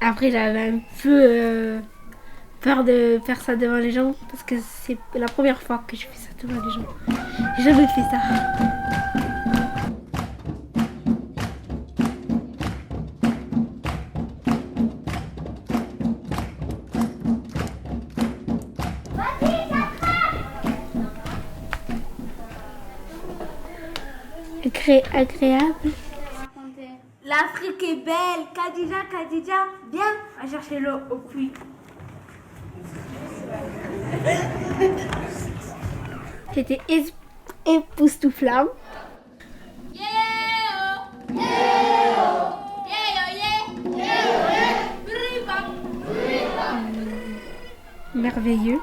Après, j'avais un peu peur de faire ça devant les gens parce que c'est la première fois que je fais ça devant les gens. J'ai jamais fait ça. Agréable. L'Afrique est belle. Khadija, viens, on va chercher l'eau au puits. C'était époustouflant. Merveilleux.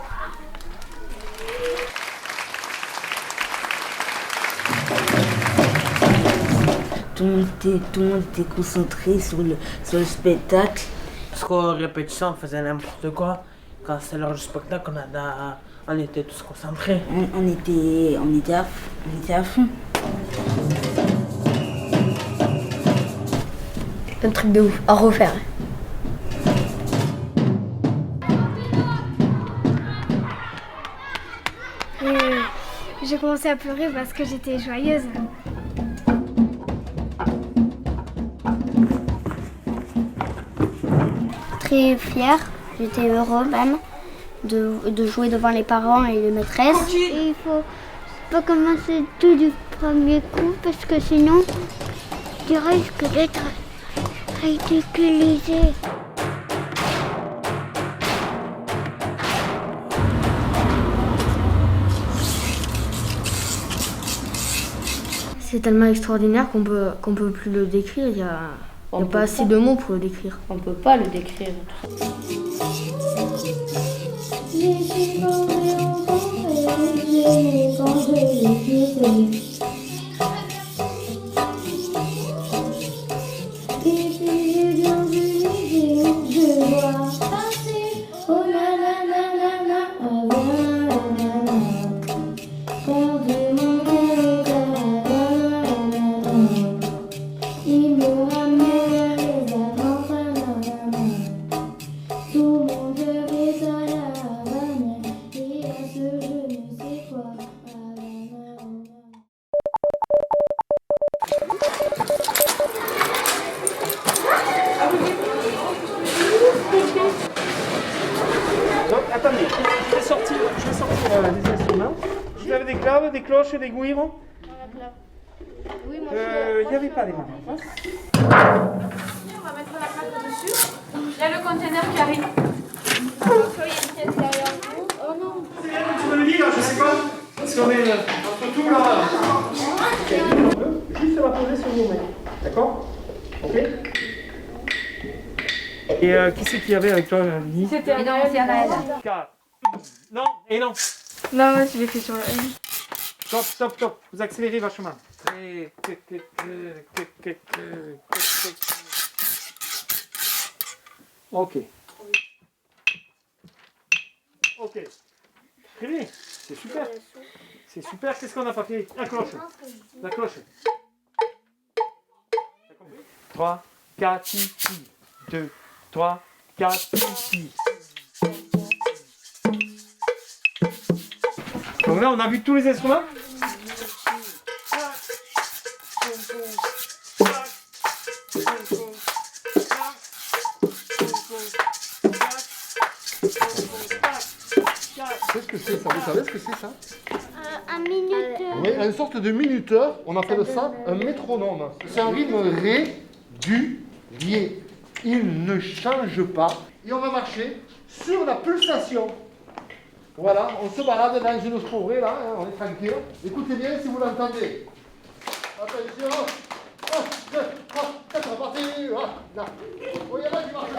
Tout le monde était concentré sur le spectacle. Parce qu'en répétition, on faisait n'importe quoi. Quand c'est l'heure du spectacle, on était tous concentrés. On était à fond. Un truc de ouf, à refaire. J'ai commencé à pleurer parce que j'étais joyeuse. Très fière, j'étais heureuse même de jouer devant les parents et les maîtresses. Et il faut pas commencer tout du premier coup parce que sinon tu risques d'être ridiculisé. C'est tellement extraordinaire qu'on peut plus le décrire. Il y a pas assez de mots pour le décrire. On peut pas le décrire. Donc, attendez, je vais sortir les instruments. Vous avez des claves, des cloches, des guiron? Oui, Il n'y avait pas des mains en face. On va mettre la plaque dessus. Il y a le conteneur qui arrive. Soyez une pièce derrière vous. Oh non. C'est bien que tu me le dis, là, je sais pas. Parce qu'on est entre tout là. Juste la poser sur vos mains. D'accord? Ok? Et qui c'est qu'il y avait avec toi, Lily? C'était Anaël. 4. Non, et non. Non, moi je l'ai fait sur la haine. Stop. Vous accélérez vachement. Ok. Très bien. C'est super. C'est super. Qu'est-ce qu'on a pas fait? La cloche. 3, 4, 6, 2, 3, 4, 6. Donc là, on a vu tous les instruments. Qu'est-ce que c'est ça? Vous savez ce que c'est ça? Un minuteur. Oui, une sorte de minuteur, on appelle ça un métronome. C'est un rythme régulier. Il ne change pas. Et on va marcher sur la pulsation. Voilà, on se balade dans une forêt là, hein, on est tranquille. Écoutez bien si vous l'entendez. Attention. 1, 2, 3, 4, parti. Là. Oh, il y en a qui marchent.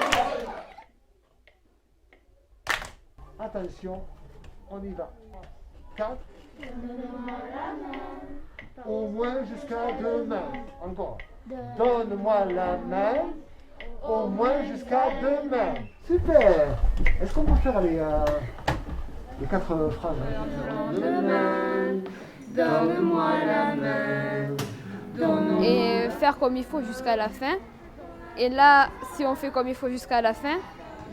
Attention, on y va. 4. Au moins jusqu'à demain. Encore. Donne-moi la main. Au moins jusqu'à demain. Super. Est-ce qu'on peut faire les 4 phrases? Demain. Donne-moi la main. Et faire comme il faut jusqu'à la fin. Et là, si on fait comme il faut jusqu'à la fin,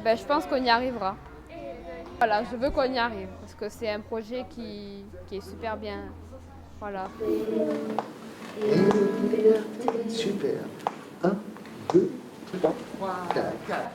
ben, je pense qu'on y arrivera. Voilà, je veux qu'on y arrive parce que c'est un projet qui est super bien. Voilà. Super. 1, 2, 3, 4.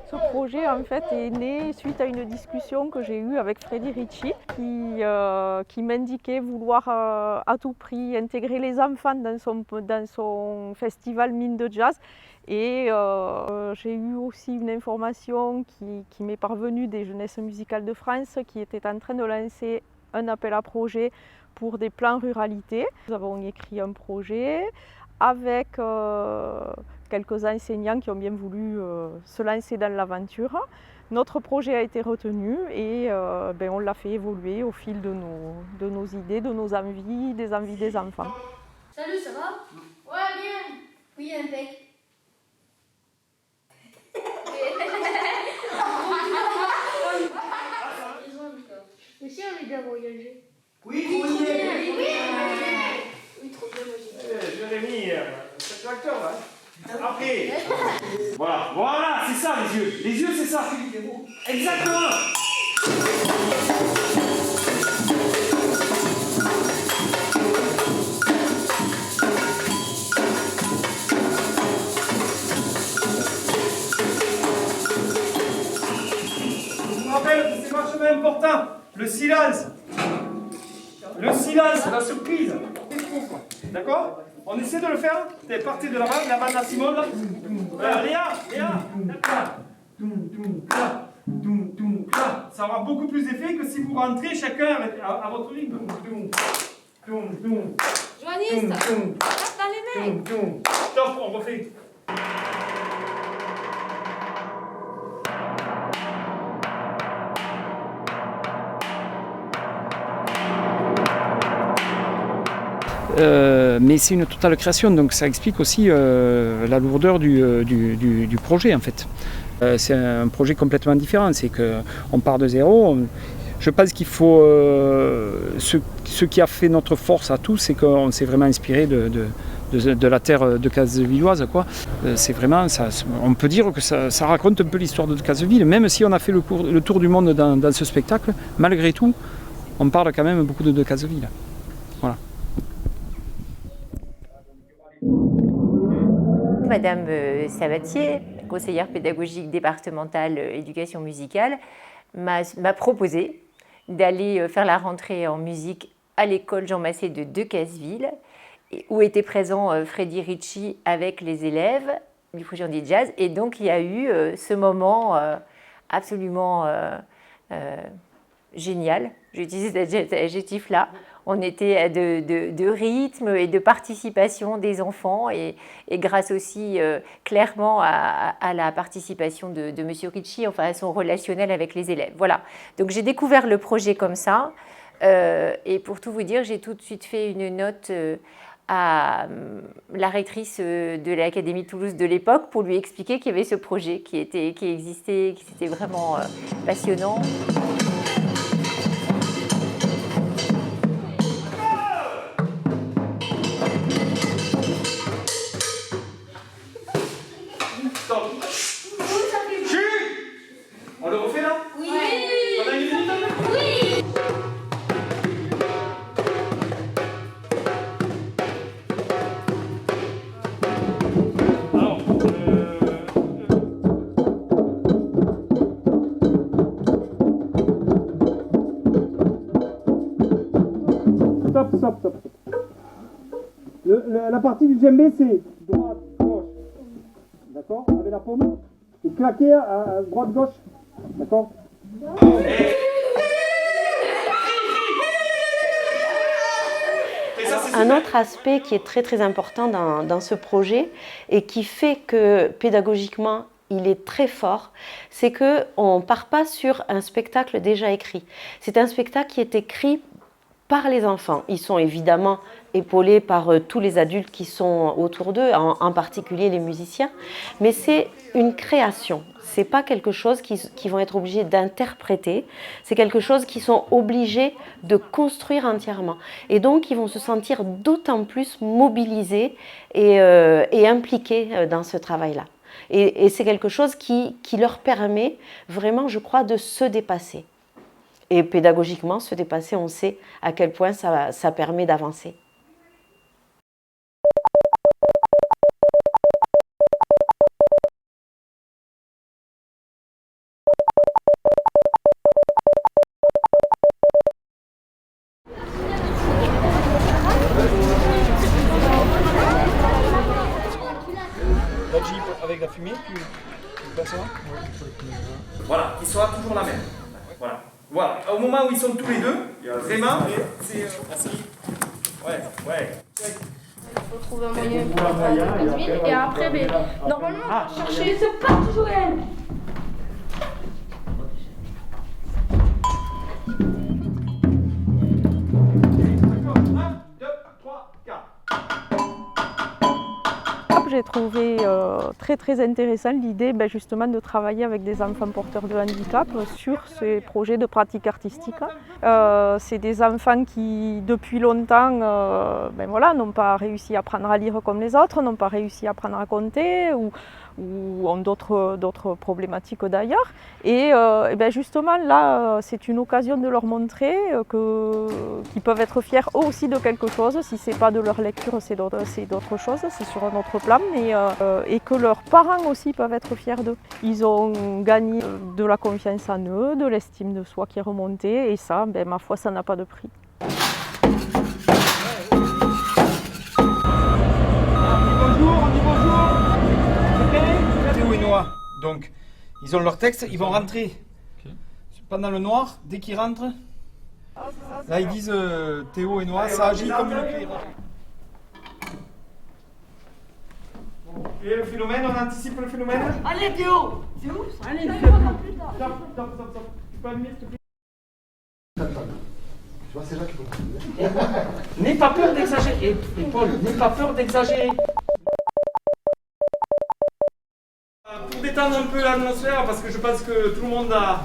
Ce projet en fait est né suite à une discussion que j'ai eue avec Freddy Ricci qui m'indiquait vouloir à tout prix intégrer les enfants dans son festival Mine de Jazz. Et j'ai eu aussi une information qui m'est parvenue des Jeunesses musicales de France qui étaient en train de lancer un appel à projet pour des plans ruralité. Nous avons écrit un projet avec quelques enseignants qui ont bien voulu se lancer dans l'aventure. Notre projet a été retenu et on l'a fait évoluer au fil de nos idées, de nos envies, des envies des enfants. Salut, ça va? Ouais, bien. Oui, impec. Mais si on est bien voyagé. Oui, Oui, trop bien, Jérémy, c'est le tracteur là. Après. Voilà, c'est ça les yeux. Les yeux, c'est ça. Exactement. Je vous rappelle que c'est vachement important. Le silence. Le silence, la surprise. D'accord? On essaie de le faire. T'es parti de la bande à Simone là. Léa. Ça aura beaucoup plus d'effet que si vous rentrez chacun à votre rythme. Joanniste, tape dans les mains. Stop, on refait. Mais c'est une totale création, donc ça explique aussi la lourdeur du projet en fait. C'est un projet complètement différent, c'est qu'on part de zéro. Je pense qu'il faut... ce qui a fait notre force à tous, c'est qu'on s'est vraiment inspiré de la terre de Cazevilloise, quoi. C'est vraiment, on peut dire que ça raconte un peu l'histoire de Cazeville, même si on a fait le tour du monde dans ce spectacle, malgré tout, on parle quand même beaucoup de Cazeville. Voilà. Madame Sabatier, conseillère pédagogique départementale éducation musicale, m'a proposé d'aller faire la rentrée en musique à l'école Jean Massé de Decazeville, où était présent Freddy Ricci avec les élèves du projet Andy Jazz. Et donc il y a eu ce moment absolument génial, j'utilise cet adjectif-là. On était de rythme et de participation des enfants et grâce aussi clairement à la participation de M. Ricci, enfin à son relationnel avec les élèves. Voilà, donc j'ai découvert le projet comme ça et pour tout vous dire, j'ai tout de suite fait une note à la rectrice de l'Académie de Toulouse de l'époque pour lui expliquer qu'il y avait ce projet qui existait, qui était vraiment passionnant. On le refait là? Oui. On a une minute? Oui. Alors, Stop. La partie du djembé, c'est droite, gauche. D'accord? Avec la paume. Et claquer à droite, gauche. D'accord? Un autre aspect qui est très important dans ce projet et qui fait que pédagogiquement il est très fort, c'est qu'on ne part pas sur un spectacle déjà écrit. C'est un spectacle qui est écrit par les enfants. Ils sont évidemment épaulés par tous les adultes qui sont autour d'eux, en particulier les musiciens, mais c'est une création. Ce n'est pas quelque chose qu'ils vont être obligés d'interpréter, c'est quelque chose qu'ils sont obligés de construire entièrement. Et donc, ils vont se sentir d'autant plus mobilisés et impliqués dans ce travail-là. Et c'est quelque chose qui leur permet vraiment, je crois, de se dépasser. Et pédagogiquement, se dépasser, on sait à quel point ça permet d'avancer. Avec la fumée, tu passes là. Voilà, qu'ils soient toujours la même. Voilà. Voilà. Au moment où ils sont tous les deux, vraiment, c'est assez. Ouais. Il faut trouver un moyen pour faire et après, ben, normalement, on va chercher. C'est pas toujours elle. J'ai trouvé très intéressant l'idée justement de travailler avec des enfants porteurs de handicap sur ces projets de pratique artistique. C'est des enfants qui depuis longtemps n'ont pas réussi à apprendre à lire comme les autres, n'ont pas réussi à apprendre à compter ou ont d'autres problématiques d'ailleurs. Et justement là, c'est une occasion de leur montrer qu'ils peuvent être fiers eux aussi de quelque chose. Si ce n'est pas de leur lecture, c'est d'autre chose, c'est sur un autre plan. Et que leurs parents aussi peuvent être fiers d'eux. Ils ont gagné de la confiance en eux, de l'estime de soi qui est remontée. Et ça, ma foi, ça n'a pas de prix. Théo et Noah, donc ils ont leur texte, ils vont rentrer pendant le noir, dès qu'ils rentrent, là ils disent Théo et Noah, ça agit comme une cuillère. Et le phénomène, on anticipe le phénomène. Allez Théo, c'est où ça? Allez, Stop. Tu peux allumer s'il te plaît? Tu vois, c'est là qu'il faut. N'aie pas peur d'exagérer, et Paul, n'aie pas peur d'exagérer. Pour détendre un peu l'atmosphère, parce que je pense que tout le monde a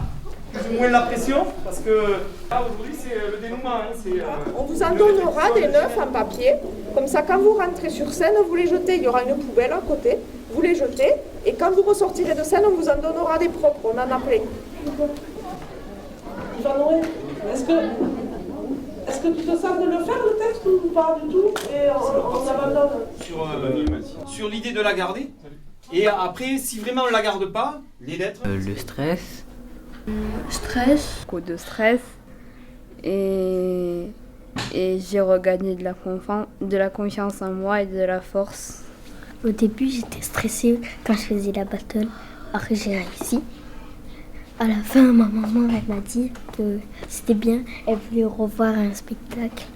plus ou moins la pression, parce que là aujourd'hui c'est le dénouement. On vous en donnera des neufs en papier, comme ça quand vous rentrez sur scène, vous les jetez, il y aura une poubelle à côté, vous les jetez, et quand vous ressortirez de scène, on vous en donnera des propres, on en a plein. Jean-Noël, est-ce que tu te sens de le faire le texte ou pas du tout et on abandonne Sur l'idée de la garder. Et après, si vraiment on ne la garde pas, les lettres. Le stress. Beaucoup de stress. Et j'ai regagné de la confiance en moi et de la force. Au début, j'étais stressée quand je faisais la battle. Après, j'ai réussi. À la fin, ma maman elle m'a dit que c'était bien. Elle voulait revoir un spectacle.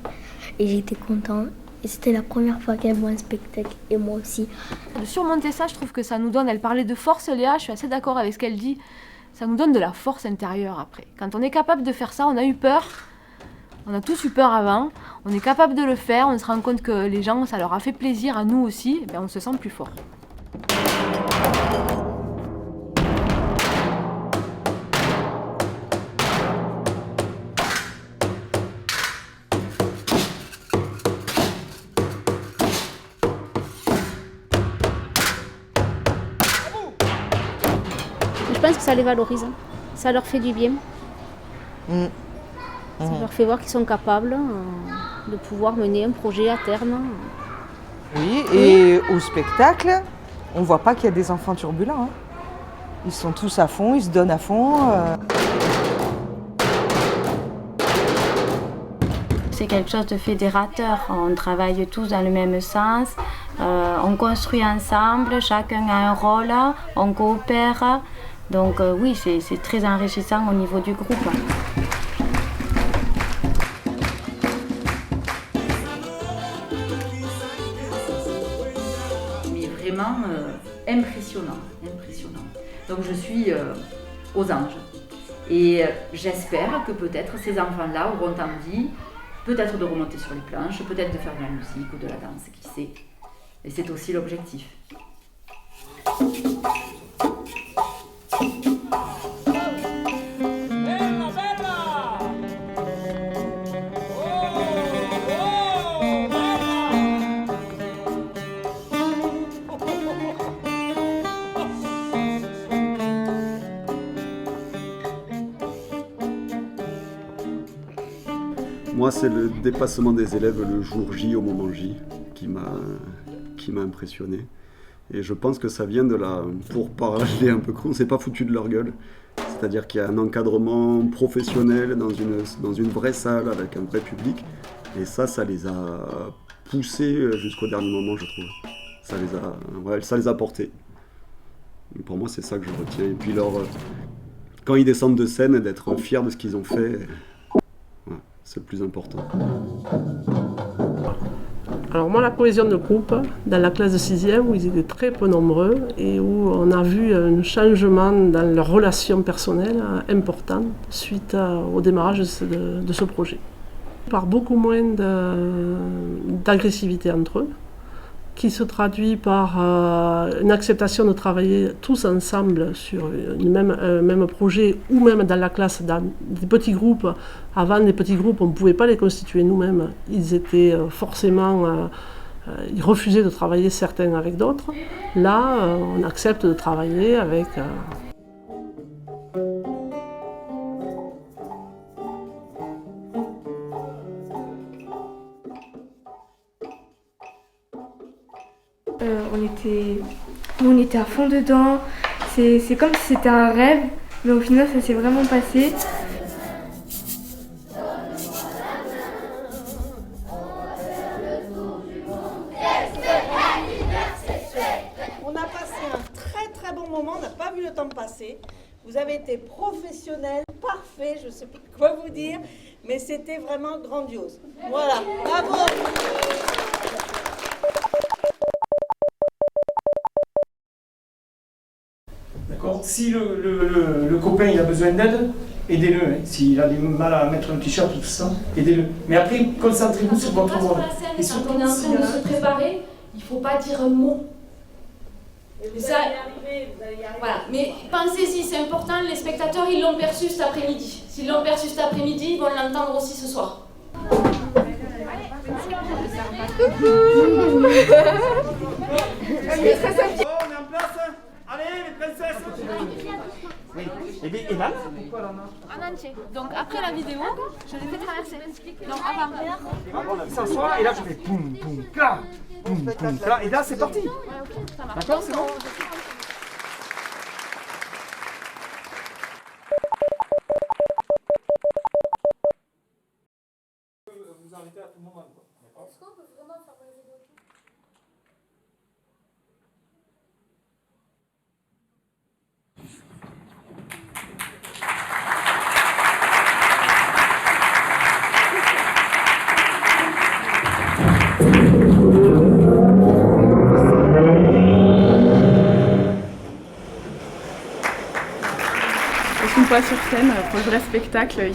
Et j'étais contente. Et c'était la première fois qu'elle voit un spectacle, et moi aussi. De surmonter ça, je trouve que ça nous donne, elle parlait de force Léa, je suis assez d'accord avec ce qu'elle dit, ça nous donne de la force intérieure après. Quand on est capable de faire ça, on a eu peur, on a tous eu peur avant, on est capable de le faire, on se rend compte que les gens, ça leur a fait plaisir, à nous aussi, et bien on se sent plus fort. Je pense que ça les valorise, ça leur fait du bien. Ça leur fait voir qu'ils sont capables de pouvoir mener un projet à terme. Oui, et au spectacle, on ne voit pas qu'il y a des enfants turbulents. Ils sont tous à fond, ils se donnent à fond. C'est quelque chose de fédérateur, on travaille tous dans le même sens, on construit ensemble, chacun a un rôle, on coopère. Donc oui, c'est très enrichissant au niveau du groupe. Mais vraiment, impressionnant. Donc je suis aux anges. Et j'espère que peut-être ces enfants-là auront envie, peut-être de remonter sur les planches, peut-être de faire de la musique ou de la danse, qui sait. Et c'est aussi l'objectif. Moi, c'est le dépassement des élèves le jour J, au moment J, qui m'a impressionné. Et je pense que ça vient de la... Pour parler un peu cru, on ne s'est pas foutu de leur gueule. C'est-à-dire qu'il y a un encadrement professionnel dans une vraie salle, avec un vrai public. Et ça les a poussés jusqu'au dernier moment, je trouve. Ça les a portés. Et pour moi, c'est ça que je retiens. Et puis quand ils descendent de scène, d'être fiers de ce qu'ils ont fait... C'est le plus important. Alors moi, la cohésion de groupe, dans la classe de 6e, où ils étaient très peu nombreux et où on a vu un changement dans leurs relations personnelles important suite au démarrage de ce projet. Par beaucoup moins d'agressivité entre eux, qui se traduit par une acceptation de travailler tous ensemble sur un même projet, ou même dans la classe, dans des petits groupes. Avant, des petits groupes, on ne pouvait pas les constituer nous-mêmes. Ils étaient forcément... ils refusaient de travailler certains avec d'autres. Là, on accepte de travailler avec... On était à fond dedans, c'est comme si c'était un rêve, mais au final ça s'est vraiment passé. On a passé un très très bon moment, on n'a pas vu le temps passer. Vous avez été professionnels, parfaits, je ne sais pas quoi vous dire, mais c'était vraiment grandiose. Voilà, bravo! D'accord. Si le copain il a besoin d'aide, aidez-le. Hein. S'il a du mal à mettre un t-shirt ou tout ça, aidez-le. Mais après, concentrez-vous sur votre rôle. Et surtout, quand on est en train de se préparer, il ne faut pas dire un mot. Vous allez y arriver. Voilà. Mais pensez-y, c'est important, les spectateurs, ils l'ont perçu cet après-midi. S'ils l'ont perçu cet après-midi, ils vont l'entendre aussi ce soir. Allez, les princesses! Oui. Et là? En entier. Donc après la vidéo, je l'ai fait traverser. Donc avant. Avant, on s'assoit et là je fais poum, poum, cla, poum, poum, cla. Et là c'est parti. D'accord, c'est bon? Vous invitez à tout le moment. Est-ce qu'on peut vraiment faire la vidéo? Une fois sur scène, pour le vrai spectacle,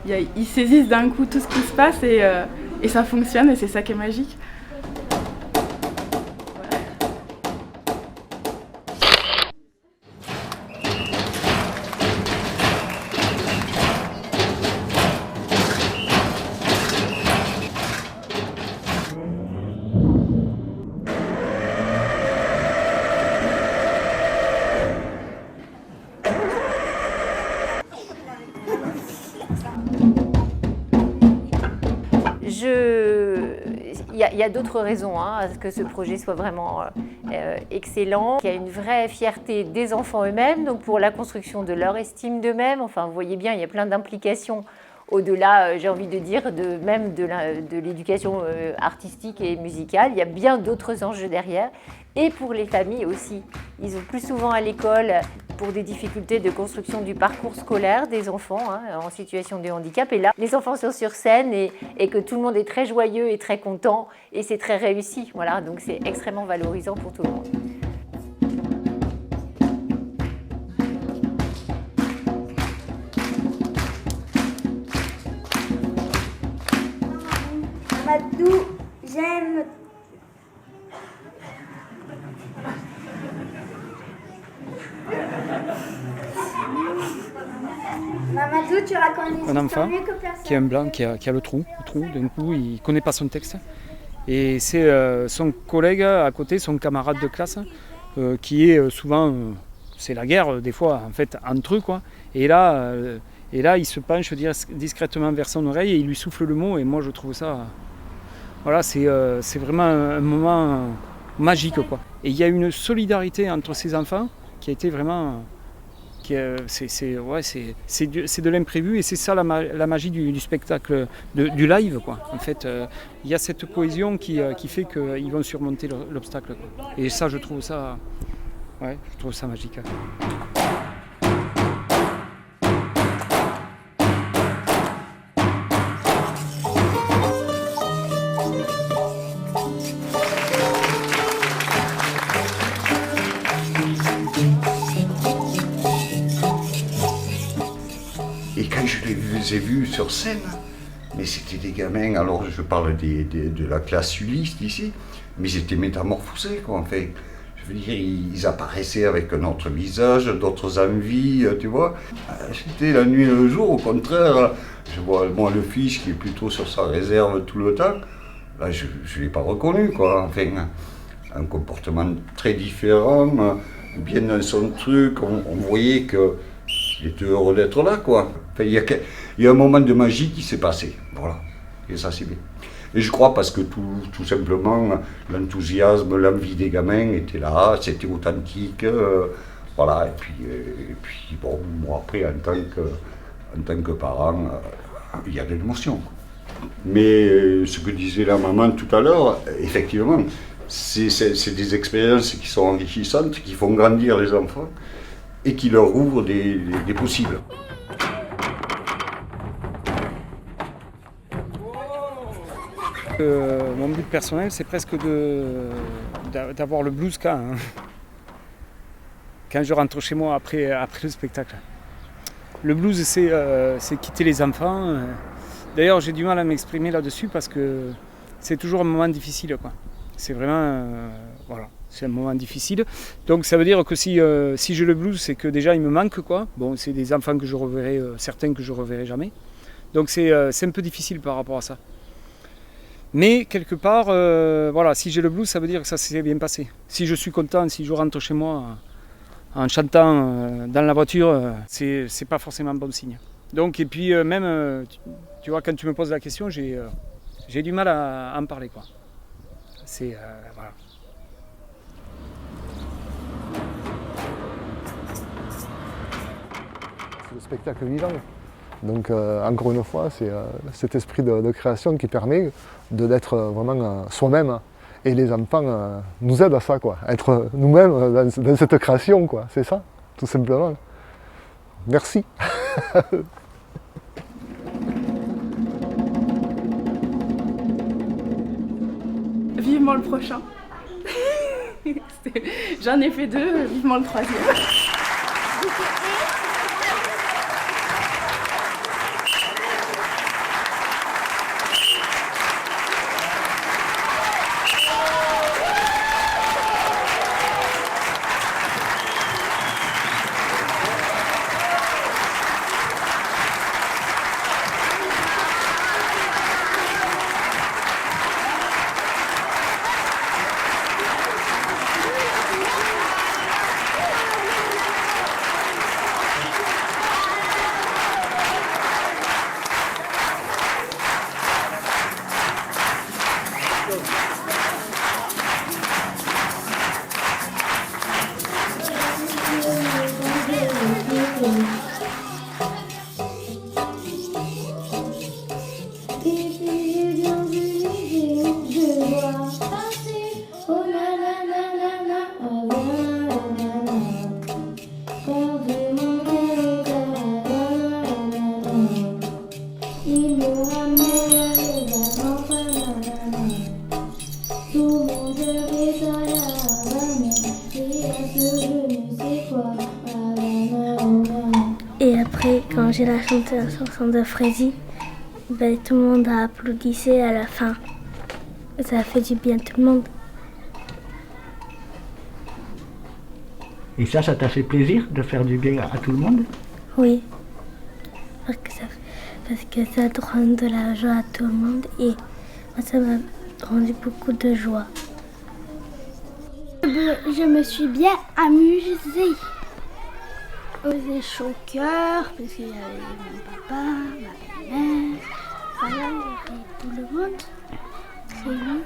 ils saisissent d'un coup tout ce qui se passe et ça fonctionne et c'est ça qui est magique. Il y a d'autres raisons à ce que ce projet soit vraiment excellent. Il y a une vraie fierté des enfants eux-mêmes, donc pour la construction de leur estime d'eux-mêmes. Enfin, vous voyez bien, il y a plein d'implications au-delà, j'ai envie de dire, même de l'éducation artistique et musicale. Il y a bien d'autres enjeux derrière. Et pour les familles aussi. Ils ont plus souvent à l'école pour des difficultés de construction du parcours scolaire des enfants en situation de handicap. Et là, les enfants sont sur scène et que tout le monde est très joyeux et très content et c'est très réussi. Voilà, donc c'est extrêmement valorisant pour tout le monde. Mamadou, j'aime. Mamadou, tu racontes des Un enfant histoires mieux que personne. qui est un blanc, qui a le trou, d'un coup il ne connaît pas son texte. Et c'est son collègue à côté, son camarade de classe, qui est souvent, c'est la guerre des fois en fait entre eux quoi. Et là il se penche discrètement vers son oreille et il lui souffle le mot et moi je trouve ça, voilà c'est vraiment un moment magique quoi. Et il y a une solidarité entre ces enfants qui a été vraiment, c'est de l'imprévu et c'est ça la magie du spectacle, du live quoi. En fait, il y a cette cohésion qui fait qu'ils vont surmonter l'obstacle quoi. Et ça, je trouve ça magique. Et quand je les ai vus sur scène, mais c'était des gamins, alors je parle de la classe Ulysse d'ici, mais ils étaient métamorphosés quoi, en fait. Je veux dire, ils apparaissaient avec un autre visage, d'autres envies, tu vois. C'était la nuit et le jour, au contraire. Je vois moi le fils qui est plutôt sur sa réserve tout le temps. Là, je ne l'ai pas reconnu, quoi. Enfin, un comportement très différent, bien dans son truc. On voyait qu'il était heureux d'être là, quoi. Enfin, il y a un moment de magie qui s'est passé, voilà. Et ça, c'est bien. Et je crois parce que tout simplement, l'enthousiasme, l'envie des gamins était là, c'était authentique, voilà. Et puis bon, moi après, en tant que parent, il y a de l'émotion. Mais ce que disait la maman tout à l'heure, effectivement, c'est des expériences qui sont enrichissantes, qui font grandir les enfants et qui leur ouvrent des possibles. Mon but personnel, c'est presque d'avoir le blues quand je rentre chez moi après le spectacle. Le blues, c'est quitter les enfants. D'ailleurs, j'ai du mal à m'exprimer là-dessus parce que c'est toujours un moment difficile, quoi. C'est vraiment, voilà, c'est un moment difficile. Donc ça veut dire que si j'ai le blues, c'est que déjà il me manque, quoi. Bon, c'est des enfants que je reverrai, certains que je reverrai jamais. Donc c'est un peu difficile par rapport à ça. Mais quelque part, voilà, si j'ai le blues, ça veut dire que ça s'est bien passé. Si je suis content, si je rentre chez moi en chantant dans la voiture, c'est pas forcément bon signe. Donc, et puis même, tu vois, quand tu me poses la question, j'ai du mal à en parler, quoi. C'est, voilà. C'est le spectacle vivant. Donc encore une fois, c'est cet esprit de création qui permet d'être vraiment soi-même. Et les enfants nous aident à ça, quoi. Être nous-mêmes dans cette création, quoi. C'est ça, tout simplement. Merci. Vivement le prochain. J'en ai fait 2, vivement le 3e. Et après, quand j'ai chanté la chanson de Freddy, ben, tout le monde a applaudi à la fin. Ça a fait du bien à tout le monde. Et ça t'a fait plaisir de faire du bien à tout le monde? Oui. Parce que ça donne de la joie à tout le monde et moi, ça m'a rendu beaucoup de joie. Je me suis bien amusée. J'ai chaud au cœur parce qu'il y avait mon papa, ma belle-mère, voilà, et tout le monde. C'est lui.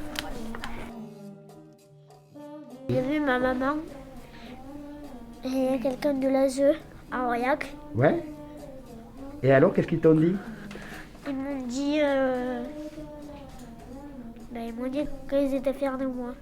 J'ai vu ma maman et quelqu'un de l'ASE à Aurillac. Ouais. Et alors, qu'est-ce qu'ils t'ont dit? Ils m'ont dit qu'ils étaient fiers de moi.